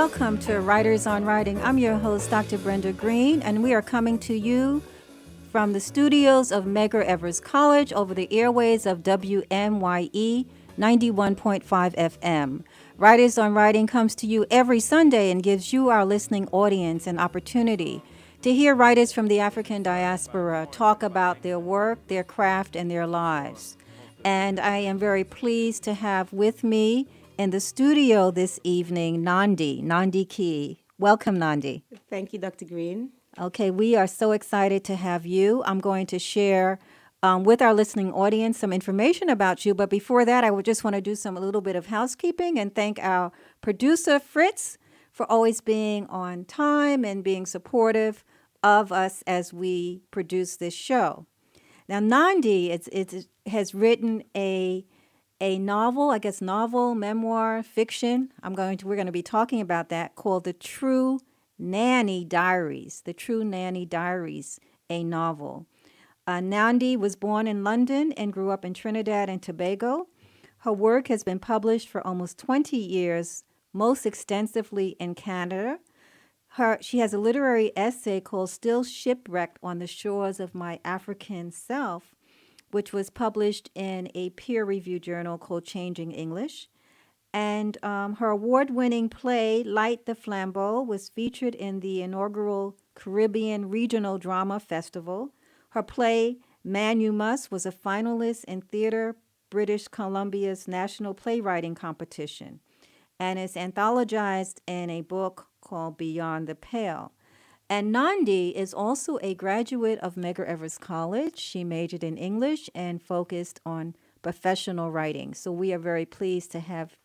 welcome to Writers on Writing. I'm your host, Dr. Brenda Greene, and we are coming to you from the studios of Medgar Evers College over the airways of WMYE 91.5 FM. Writers on Writing comes to you every Sunday and gives you, our listening audience, an opportunity to hear writers from the African diaspora talk about their work, their craft, and their lives. And I am very pleased to have with me in the studio this evening, Nandi Key. Welcome, Nandi. Thank you, Dr. Greene. Okay, we are so excited to have you. I'm going to share with our listening audience some information about you. But before that, I would just want to do a little bit of housekeeping and thank our producer, Fritz, for always being on time and being supportive of us as we produce this show. Now, Nandi has written a novel, I guess novel, memoir, fiction. We're going to be talking about that, called The True Nanny Diaries. The True Nanny Diaries, a novel. Nandi was born in London and grew up in Trinidad and Tobago. Her work has been published for almost 20 years, most extensively in Canada. She has a literary essay called Still Shipwrecked on the Shores of My African Self, which was published in a peer-reviewed journal called Changing English. And her award-winning play, Light the Flambeau, was featured in the inaugural Caribbean Regional Drama Festival. Her play, Man You Must, was a finalist in Theatre British Columbia's National Playwriting Competition and is anthologized in a book called Beyond the Pale. And Nandi is also a graduate of Medgar Evers College. She majored in English and focused on professional writing. So we are very pleased to have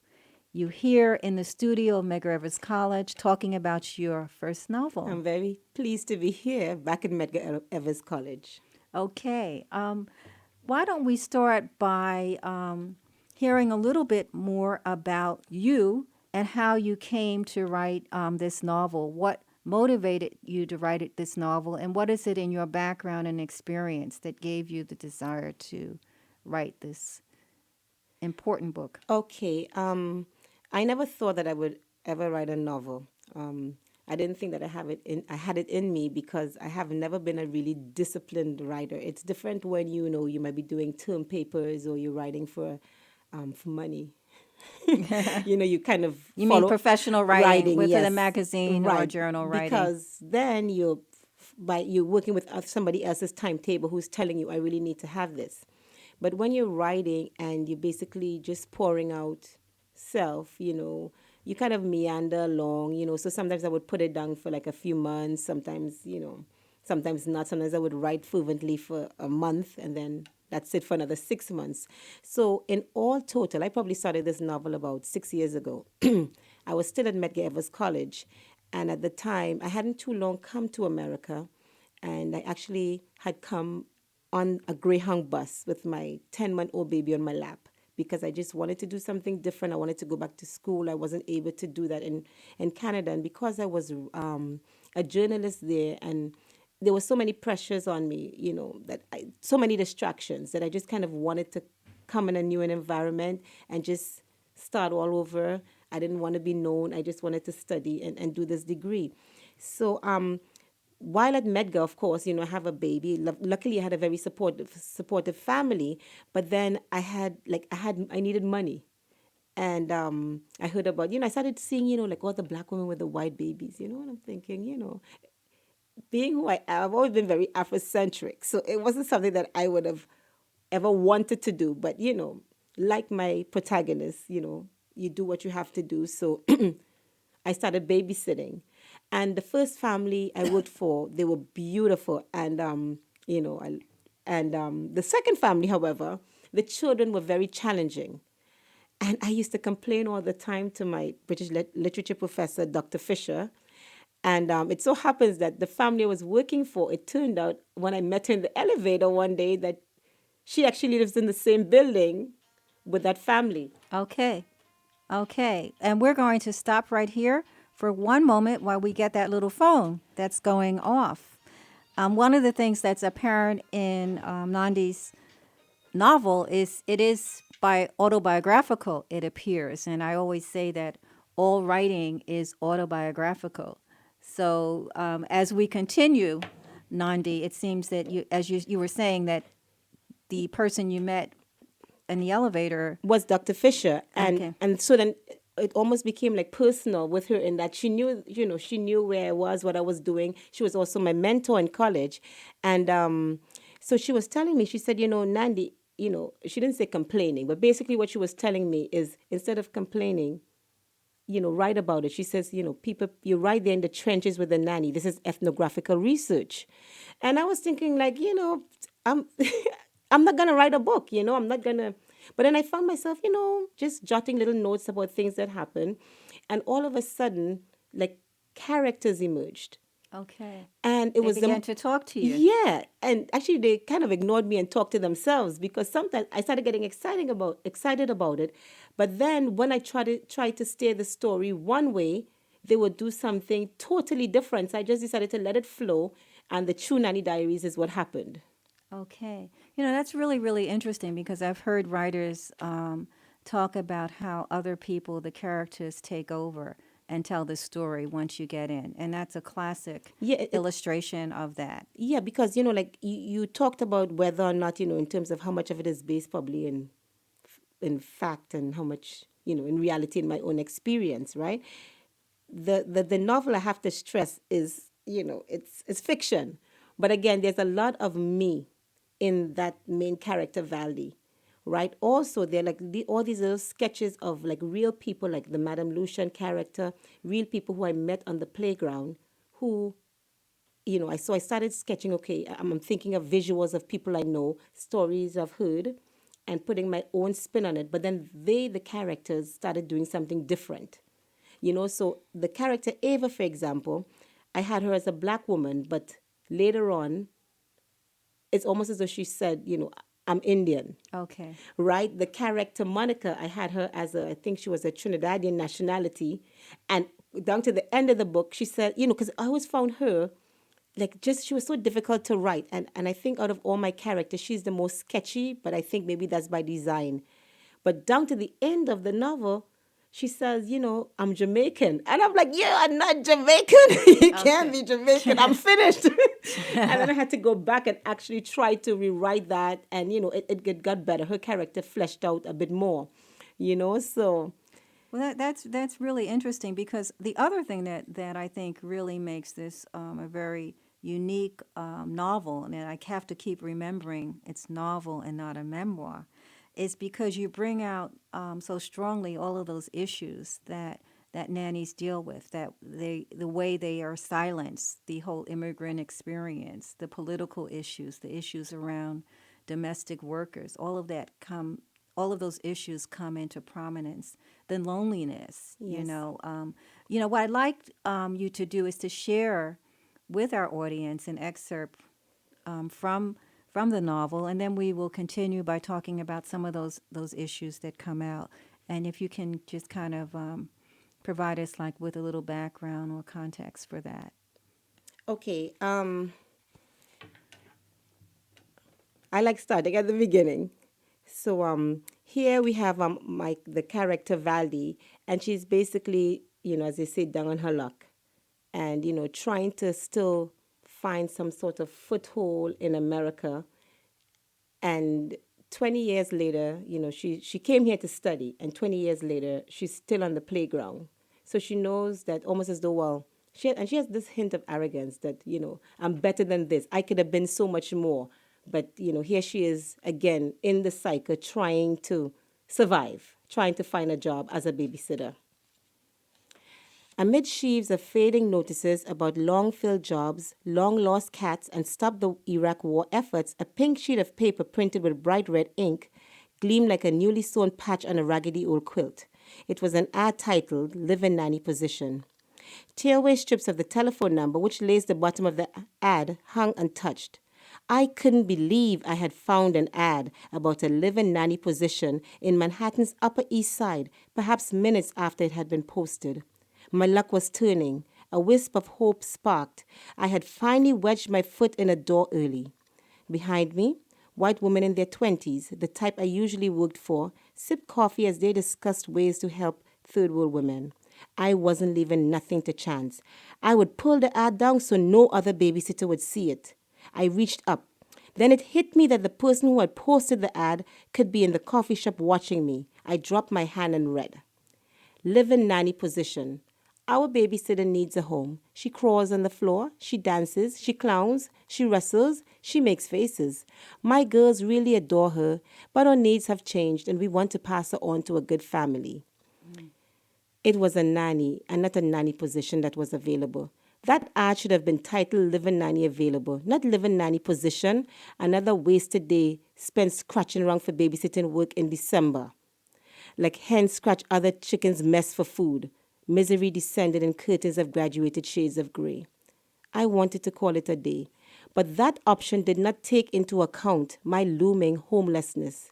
you here in the studio of Medgar Evers College talking about your first novel. I'm very pleased to be here back at Medgar Evers College. Okay. Why don't we start by hearing a little bit more about you and how you came to write this novel? What motivated you to write this novel, and what is it in your background and experience that gave you the desire to write this important book? Okay. I never thought that I would ever write a novel. I didn't think that I had it in me because I have never been a really disciplined writer. It's different when you might be doing term papers or you're writing for money. You kind of You mean professional writing within yes. a magazine or a journal writing? Because then you're working with somebody else's timetable who's telling you, I really need to have this. But when you're writing and you're basically just pouring out self, you kind of meander along, so sometimes I would put it down for like a few months, sometimes not. Sometimes I would write fervently for a month and then that's it for another 6 months. So in all total, I probably started this novel about 6 years ago. I was still at Medgar Evers College. And at the time, I hadn't too long come to America. And I actually had come on a Greyhound bus with my 10-month-old baby on my lap because I just wanted to do something different. I wanted to go back to school. I wasn't able to do that in Canada. And because I was a journalist there and there were so many pressures on me, so many distractions that I just kind of wanted to come in a new environment and just start all over. I didn't want to be known. I just wanted to study and do this degree. So while at Medgar, of course, I have a baby. Luckily, I had a very supportive family. But then I needed money. And I heard about, I started seeing, like all the black women with the white babies, and I'm thinking, being who I am, I've always been very Afrocentric. So it wasn't something that I would have ever wanted to do. But, like my protagonist, you do what you have to do. So I started babysitting. And the first family I worked for, they were beautiful. And, the second family, however, the children were very challenging. And I used to complain all the time to my British literature professor, Dr. Fisher. And it so happens that the family I was working for, it turned out when I met her in the elevator one day that she actually lives in the same building with that family. Okay. And we're going to stop right here for one moment while we get that little phone that's going off. One of the things that's apparent in Nandi's novel is it is autobiographical, it appears. And I always say that all writing is autobiographical. So as we continue, Nandi, it seems that you were saying that the person you met in the elevator. Was Dr. Fisher, and Okay. so then it almost became like personal with her in that she knew, she knew where I was, what I was doing. She was also my mentor in college, and so she was telling me. She said, Nandi, she didn't say complaining, but basically what she was telling me is instead of complaining, write about it. She says, people, you're right there in the trenches with the nanny. This is ethnographical research. And I was thinking, like, I'm, I'm not going to write a book, I'm not going to. But then I found myself, just jotting little notes about things that happened. And all of a sudden, like, characters emerged. Okay. And it They was began to talk to you. yeah, and actually they kind of ignored me and talked to themselves because sometimes I started getting excited about it, but then when I tried to steer the story one way, they would do something totally different. So I just decided to let it flow, and the true Nanny Diaries is what happened. Okay. That's really, really interesting because I've heard writers talk about how other people, the characters, take over and tell the story once you get in. And that's a classic Yeah, illustration of that. yeah, because like you talked about whether or not in terms of how much of it is based probably in fact and how much in reality in my own experience, right? The novel I have to stress is it's fiction, but again there's a lot of me in that main character Valley, right? Also they're like all these little sketches of like real people, like the Madame Lucian character, real people who I met on the playground, who I started sketching. Okay, I'm thinking of visuals of people I know, stories I've heard, and putting my own spin on it. But then the characters, started doing something different. So the character Ava, for example, I had her as a black woman, but later on, it's almost as though she said, I'm Indian, Okay. right? The character Monica, I had her as I think she was a Trinidadian nationality. And down to the end of the book, she said, because I always found her like just she was so difficult to write, and I think out of all my characters she's the most sketchy, but I think maybe that's by design. But down to the end of the novel, she says, I'm Jamaican, and I'm like, you are not Jamaican. You can't Okay. be Jamaican. I'm finished. And then I had to go back and actually try to rewrite that, and it got better. Her character fleshed out a bit more, so Well, that's really interesting because the other thing that I think really makes this a very unique novel, and I have to keep remembering it's novel and not a memoir, is because you bring out so strongly all of those issues that nannies deal with, that the way they are silenced, the whole immigrant experience, the political issues, the issues around domestic workers, all of those issues come into prominence. The loneliness, yes. what I'd like you to do is to share with our audience an excerpt from the novel, and then we will continue by talking about some of those issues that come out. And if you can just kind of provide us like with a little background or context for that. Okay. I like starting at the beginning. So here we have the character Valdi, and she's basically, as they say, down on her luck, and trying to still find some sort of foothold in America. And 20 years later, she came here to study, and 20 years later, she's still on the playground. So she knows that almost as though, well, she has this hint of arrogance that, I'm better than this. I could have been so much more. But, here she is again in the cycle trying to survive, trying to find a job as a babysitter. Amid sheaves of fading notices about long-filled jobs, long-lost cats, and stop the Iraq war efforts, a pink sheet of paper printed with bright red ink gleamed like a newly sewn patch on a raggedy old quilt. It was an ad titled Live-in Nanny Position. Tearaway strips of the telephone number, which laced the bottom of the ad, hung untouched. I couldn't believe I had found an ad about a live-in nanny position in Manhattan's Upper East Side, perhaps minutes after it had been posted. My luck was turning. A wisp of hope sparked. I had finally wedged my foot in a door early. Behind me, white women in their 20s, the type I usually worked for, sipped coffee as they discussed ways to help third world women. I wasn't leaving nothing to chance. I would pull the ad down so no other babysitter would see it. I reached up. Then it hit me that the person who had posted the ad could be in the coffee shop watching me. I dropped my hand and read. Live-in nanny position. Our babysitter needs a home. She crawls on the floor, she dances, she clowns, she wrestles, she makes faces. My girls really adore her, but her needs have changed and we want to pass her on to a good family. It was a nanny and not a nanny position that was available. That ad should have been titled Live-in Nanny Available, not Live-in Nanny Position, another wasted day spent scratching around for babysitting work in December. Like hens scratch other chickens' mess for food. Misery descended in curtains of graduated shades of gray. I wanted to call it a day, but that option did not take into account my looming homelessness.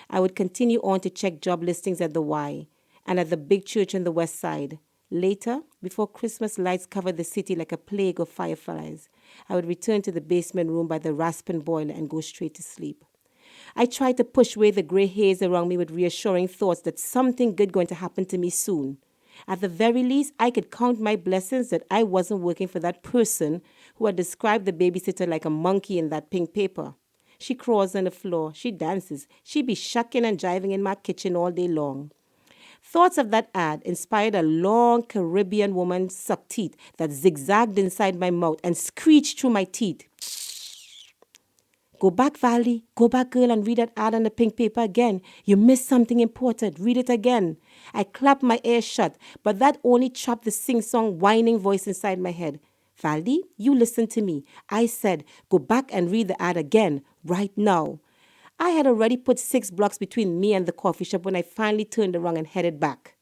I would continue on to check job listings at the Y and at the big church on the west side. Later, before Christmas lights covered the city like a plague of fireflies, I would return to the basement room by the rasping boiler and go straight to sleep. I tried to push away the gray haze around me with reassuring thoughts that something good going to happen to me soon. At the very least, I could count my blessings that I wasn't working for that person who had described the babysitter like a monkey in that pink paper. She crawls on the floor, she dances, she be shucking and jiving in my kitchen all day long. Thoughts of that ad inspired a long Caribbean woman's suck teeth that zigzagged inside my mouth and screeched through my teeth. Go back, Valley. Go back, girl, and read that ad on the pink paper again. You missed something important. Read it again. I clapped my ears shut, but that only trapped the sing-song whining voice inside my head. Valdi, you listen to me. I said, go back and read the ad again, right now. I had already put 6 blocks between me and the coffee shop when I finally turned around and headed back.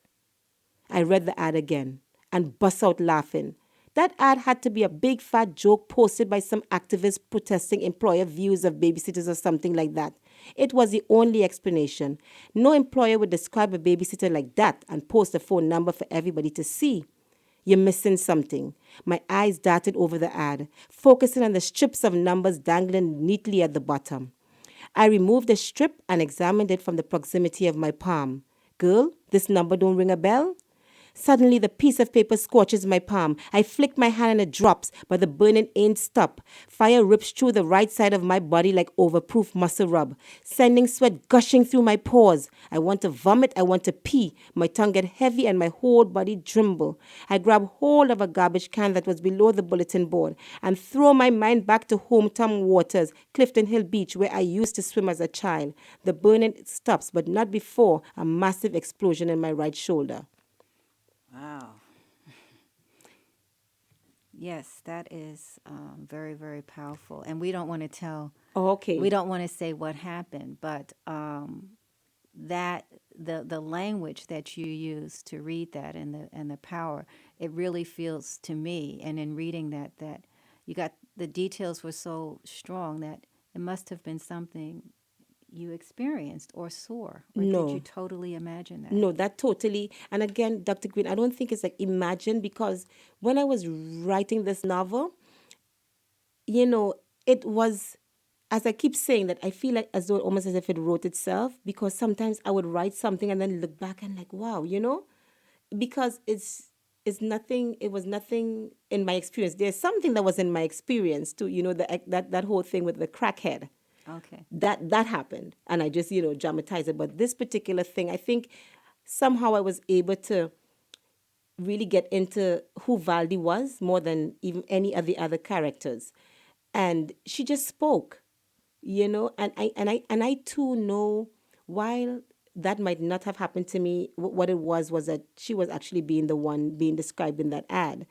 I read the ad again and bust out laughing. That ad had to be a big fat joke posted by some activist protesting employer views of babysitters or something like that. It was the only explanation. No employer would describe a babysitter like that and post a phone number for everybody to see. You're missing something. My eyes darted over the ad, focusing on the strips of numbers dangling neatly at the bottom. I removed the strip and examined it from the proximity of my palm. Girl, this number don't ring a bell? Suddenly, the piece of paper scorches my palm. I flick my hand and it drops, but the burning ain't stop. Fire rips through the right side of my body like overproof muscle rub, sending sweat gushing through my pores. I want to vomit, I want to pee. My tongue get heavy and my whole body tremble. I grab hold of a garbage can that was below the bulletin board and throw my mind back to hometown waters, Clifton Hill Beach, where I used to swim as a child. The burning stops, but not before a massive explosion in my right shoulder. Wow. Yes, that is very, very powerful. And we don't want to tell, Oh, we okay. don't want to say what happened, but that the language that you use to read that and the power, it really feels to me. And in reading that you got the details were so strong that it must have been something you experienced or saw, or did you No. totally imagine that? No, that totally. And again, Dr. Green, I don't think it's like imagine because when I was writing this novel, you know, it was, as I keep saying that, I feel like as though almost as if it wrote itself because sometimes I would write something and then look back and like, wow, because it's nothing, it was nothing in my experience. There's something that was in my experience too, that whole thing with the crackhead Okay. that happened and I just dramatize it, but this particular thing I think somehow I was able to really get into who Valdi was more than even any of the other characters. And she just spoke, and I too know while that might not have happened to me, what it was that she was actually being the one being described in that ad.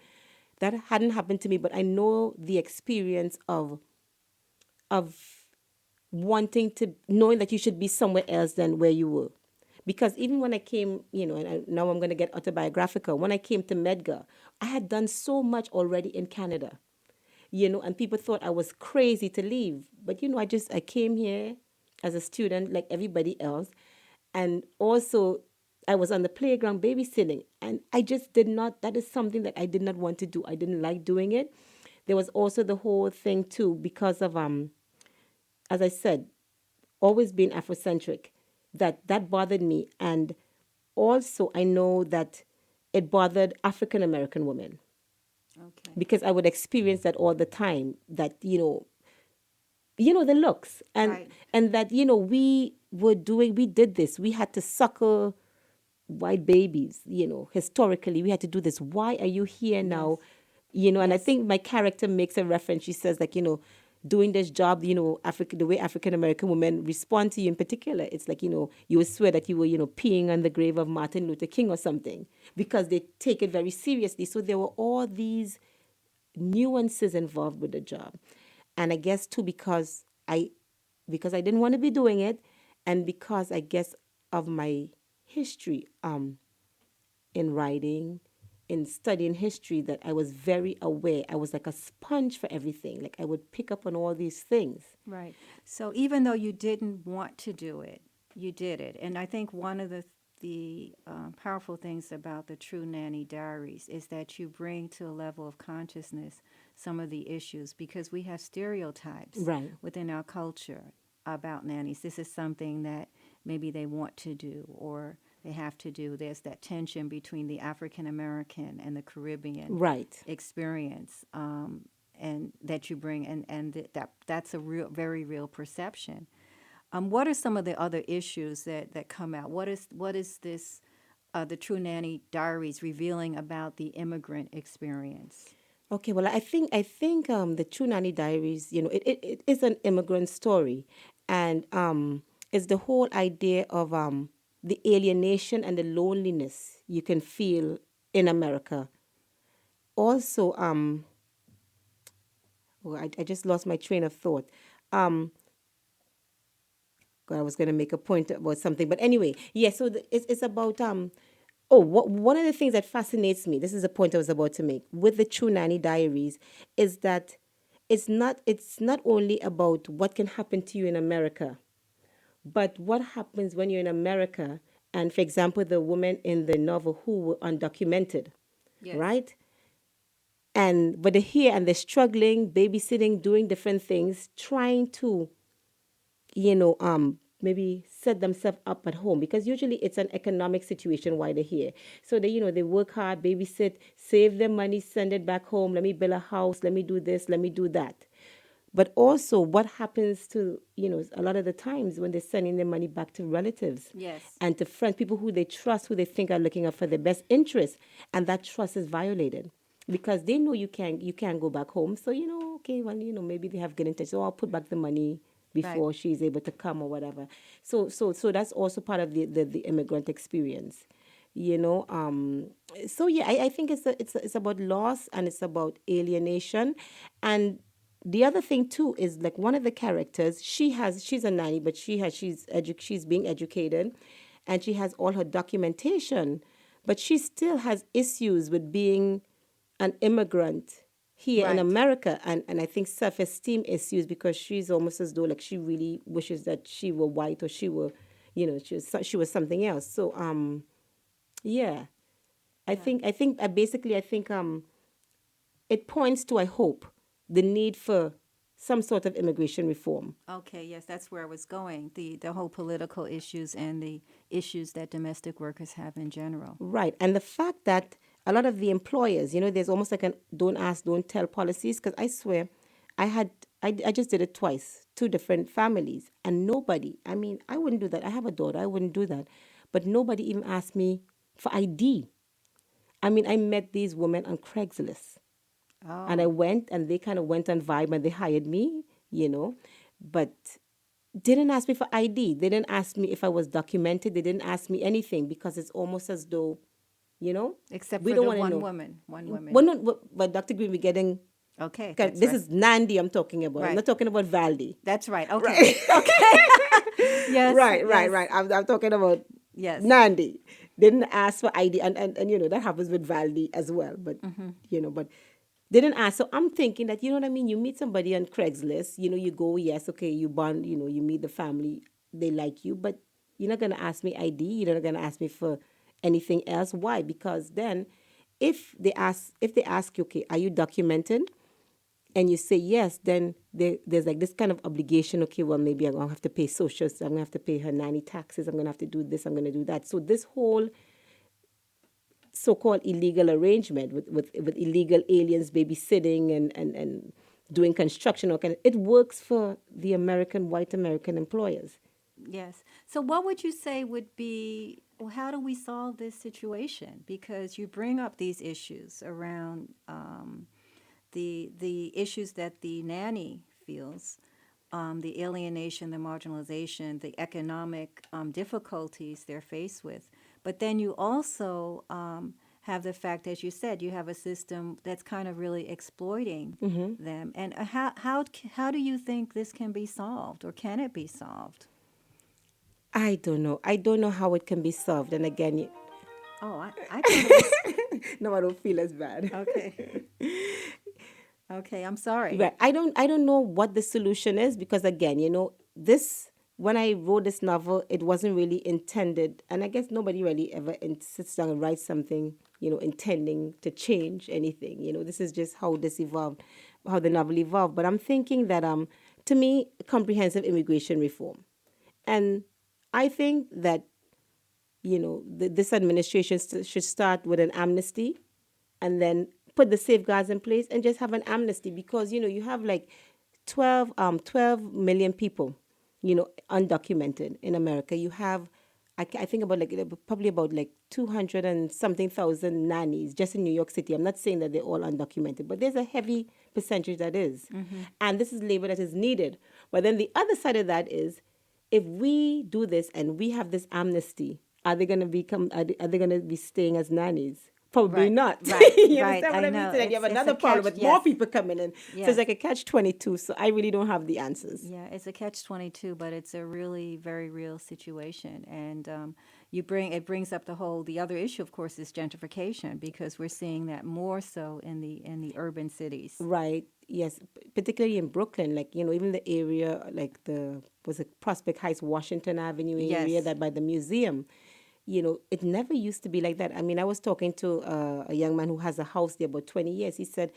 That hadn't happened to me, but I know the experience of wanting to knowing that you should be somewhere else than where you were. Because even when I came, now I'm going to get autobiographical. When I came to Medgar, I had done so much already in Canada, and people thought I was crazy to leave. But, I came here as a student like everybody else. And also, I was on the playground babysitting. And I just did not, that is something that I did not want to do. I didn't like doing it. There was also the whole thing, too, because of, as I said, always being Afrocentric, that bothered me. And also, I know that it bothered African American women Okay. because I would experience that all the time. That the looks Right. and that we did this. We had to suckle white babies. Historically, we had to do this. Why are you here Yes. now? And I Yes. think my character makes a reference. She says, like, doing this job, the way African American women respond to you in particular, it's like, you would swear that you were, peeing on the grave of Martin Luther King or something, because they take it very seriously. So there were all these nuances involved with the job. And I guess too, because I didn't want to be doing it, and because I guess of my history in writing, in studying history, that I was very aware. I was like a sponge for everything. Like I would pick up on all these things. Right. So even though you didn't want to do it, you did it. And I think one of the powerful things about the True Nanny Diaries is that you bring to a level of consciousness some of the issues, because we have stereotypes Right. within our culture about nannies. This is something that maybe they want to do or they have to do. There's that tension between the African American and the Caribbean Right. experience, and that you bring, and that's a real, very real perception. What are some of the other issues that come out? What is this, the True Nanny Diaries revealing about the immigrant experience? Okay, well, I think the True Nanny Diaries, it is an immigrant story, and it's the whole idea of the alienation and the loneliness you can feel in America. Also, I just lost my train of thought. Um, God, I was going to make a point about something, but anyway, yeah. So it's about one of the things that fascinates me. This is a point I was about to make with the True Nanny Diaries, is that it's not only about what can happen to you in America, but what happens when you're in America. And for example, the women in the novel who were undocumented, Yes. right? And but they're here and they're struggling, babysitting, doing different things, trying to maybe set themselves up at home, because usually it's an economic situation why they're here. So they work hard, babysit, save their money, send it back home. Let me build a house. Let me do this. Let me do that. But also, what happens to a lot of the times when they're sending their money back to relatives Yes. and to friends, people who they trust, who they think are looking out for their best interests, and that trust is violated because they know you can't go back home. So okay, well, maybe they have good intentions. So I'll put back the money Right. before she's able to come or whatever. So that's also part of the immigrant experience. You know, so yeah, I think it's about loss and it's about alienation. And the other thing too is, like, one of the characters, she's a nanny, but she's being educated, and she has all her documentation, but she still has issues with being an immigrant here in Right. America, and I think self-esteem issues, because she's almost as though like she really wishes that she were white, or she were, she was something else. So yeah, Yeah. I think it points to, I hope, the need for some sort of immigration reform. Okay, yes, that's where I was going. The whole political issues and the issues that domestic workers have in general. Right. And the fact that a lot of the employers, there's almost like an don't ask, don't tell policies. Because I swear, I had, I just did it twice, two different families, and nobody, I mean, I wouldn't do that. I have a daughter, I wouldn't do that. But nobody even asked me for ID. I mean, I met these women on Craigslist, and I Oh, went, and they kind of went on vibe, and they hired me, but didn't ask me for ID. They didn't ask me if I was documented. They didn't ask me anything, because it's almost as though, you know, except we for don't the want to one know. woman, one woman. Well, not, but Dr. Green, we're getting, Okay, that's this right. is Nandi I'm talking about. I'm Right. not talking about Valdi. That's right. Okay. Right. Okay. Yes, Right, right, yes, right. I'm talking about yes. Nandi. Didn't ask for ID, and that happens with Valdi as well. But they didn't ask. So I'm thinking that, you know what I mean. You meet somebody on Craigslist. You go, yes, okay, you bond. You meet the family. They like you, but you're not gonna ask me ID. You're not gonna ask me for anything else. Why? Because then, if they ask you, okay, are you documented? And you say yes, then there's like this kind of obligation. Okay, well, maybe I'm gonna have to pay social, so I'm gonna have to pay her nanny taxes. I'm gonna have to do this. I'm gonna do that. So this whole so-called illegal arrangement with illegal aliens babysitting and doing construction or kind of, it works for the white American employers. Yes. So, what would you say would be, well, how do we solve this situation? Because you bring up these issues around the issues that the nanny feels, the alienation, the marginalization, the economic difficulties they're faced with. But then you also have the fact, as you said, you have a system that's kind of really exploiting them. And how do you think this can be solved, or can it be solved? I don't know. I don't know how it can be solved. And again, Oh, I thought it was no, I don't feel as bad. okay. Okay, I'm sorry. Right. I don't know what the solution is because again, this when I wrote this novel, it wasn't really intended, and I guess nobody really ever sits down and writes something, intending to change anything. This is just how this evolved, how the novel evolved. But I'm thinking that to me, comprehensive immigration reform. And I think that, this administration should start with an amnesty and then put the safeguards in place and just have an amnesty because, you have like 12 million people, undocumented in America. You have, I think about like probably about like 200 and something thousand nannies just in New York City. I'm not saying that they're all undocumented, but there's a heavy percentage that is. And this is labor that is needed. But then the other side of that is if we do this and we have this amnesty, are they going to be staying as nannies? Probably Right, not. right, You right. understand what I I mean? know. So then you have It's a another problem catch. with more Yes, people coming in. So it's yes. like a catch 22. So I really don't have the answers. Yeah, it's a catch-22, but it's a really very real situation. And it brings up the other issue, of course, is gentrification, because we're seeing that more so in the urban cities. Right. Yes. Particularly in Brooklyn, like, even the area, like was it Prospect Heights, Washington Avenue area, Yes. that by the museum, it never used to be like that. I mean, I was talking to a young man who has a house there about 20 years. He said,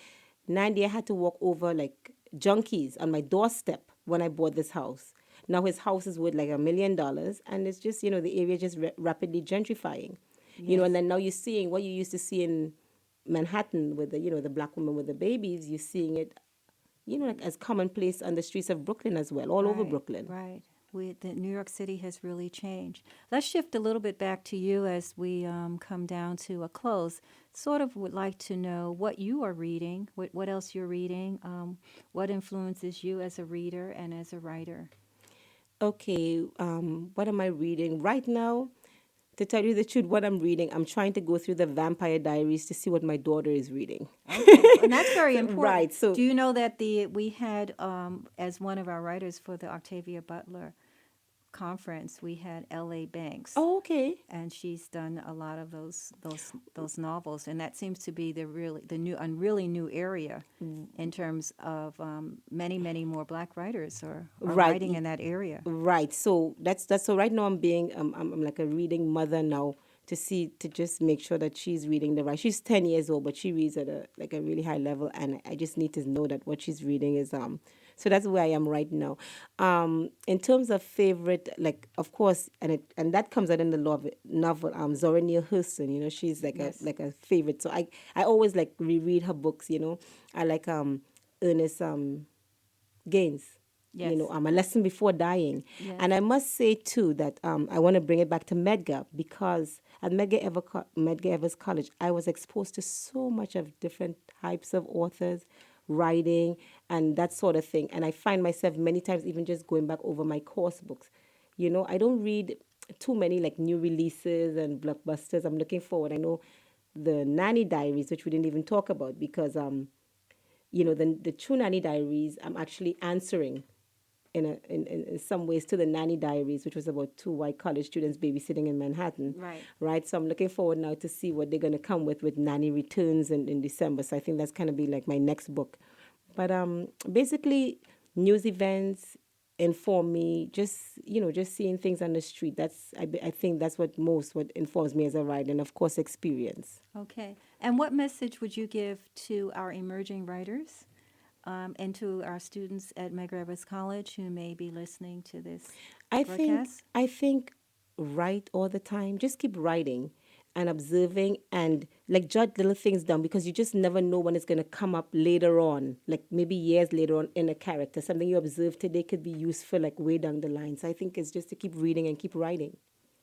Nandi, I had to walk over like junkies on my doorstep when I bought this house. Now his house is worth like $1 million, and it's just, the area just rapidly gentrifying. And Yes. then now you're seeing what you used to see in Manhattan with the black woman with the babies. You're seeing it, like as commonplace on the streets of Brooklyn as well, all over Right, Brooklyn. right. The New York City has really changed. Let's shift a little bit back to you as we come down to a close. Sort of would like to know what you are reading, what else you're reading, what influences you as a reader and as a writer. Okay, what am I reading right now? To tell you the truth, what I'm reading, I'm trying to go through the Vampire Diaries to see what my daughter is reading. Okay, and that's very important. Right. So, Do you know that we had as one of our writers for the Octavia Butler conference, we had L.A. Banks, oh, okay. and she's done a lot of those novels, and that seems to be the new a really new area in terms of many more Black writers are Right. writing in that area. Right. So that's so right now I'm being I'm like a reading mother now to just make sure that she's reading the right. She's 10 years old, but she reads at a really high level, and I just need to know that what she's reading is so that's where I am right now. In terms of favorite, like of course, and that comes out in the novel. Zora Neale Hurston, she's like a Yes, like a favorite. So I always like reread her books. I like Ernest Gaines. yes, A lesson before dying. yes. And I must say too that I want to bring it back to Medgar because at Medgar Evers College, I was exposed to so much of different types of authors, writing, and that sort of thing. And I find myself many times even just going back over my course books. I don't read too many like new releases and blockbusters. I'm looking forward. I know the Nanny Diaries, which we didn't even talk about because the True Nanny Diaries, I'm actually answering in some ways to the Nanny Diaries, which was about two white college students babysitting in Manhattan, Right. right? So I'm looking forward now to see what they're going to come with Nanny Returns in December. So I think that's going to be like my next book. But basically, news events inform me. Just seeing things on the street. I think that's what informs me as a writer, and of course, experience. Okay. And what message would you give to our emerging writers and to our students at Medgar Evers College who may be listening to this I think broadcast? I think write all the time. Just keep writing. and observing and like jot little things down, because you just never know when it's going to come up later on, like maybe years later on in a character. Something you observe today could be useful like way down the line. So I think it's just to keep reading and keep writing.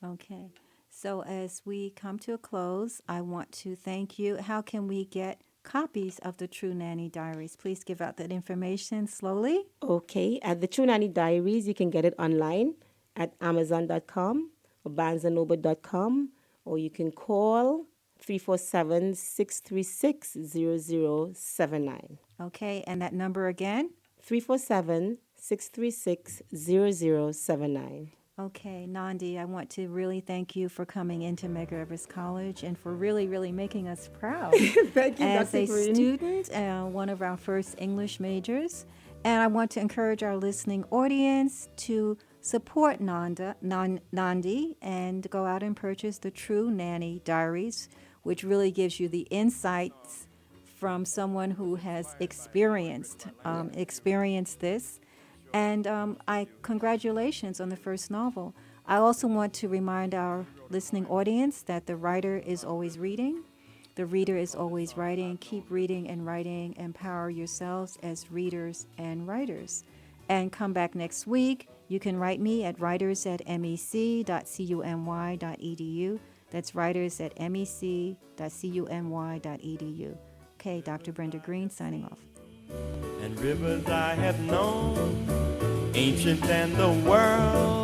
Okay. So as we come to a close, I want to thank you. How can we get copies of the True Nanny Diaries? Please give out that information slowly. Okay, at the True Nanny Diaries, you can get it online at amazon.com or barnesandnoble.com, or you can call 347-636-0079. Okay. And that number again? 347-636-0079. Okay, Nandi, I want to really thank you for coming into Medgar Evers College and for really, really making us proud. Thank you, As Dr. a Greene. student, one of our first English majors. And I want to encourage our listening audience to support Nandi and go out and purchase the True Nanny Diaries, which really gives you the insights from someone who has experienced this. And I congratulations on the first novel. I also want to remind our listening audience that the writer is always reading. The reader is always writing. Keep reading and writing. Empower yourselves as readers and writers. And come back next week. You can write me at writers@mec.cuny.edu. That's writers@mec.cuny.edu. Okay, Dr. Brenda Greene signing off. And rivers I have known, ancient than the world,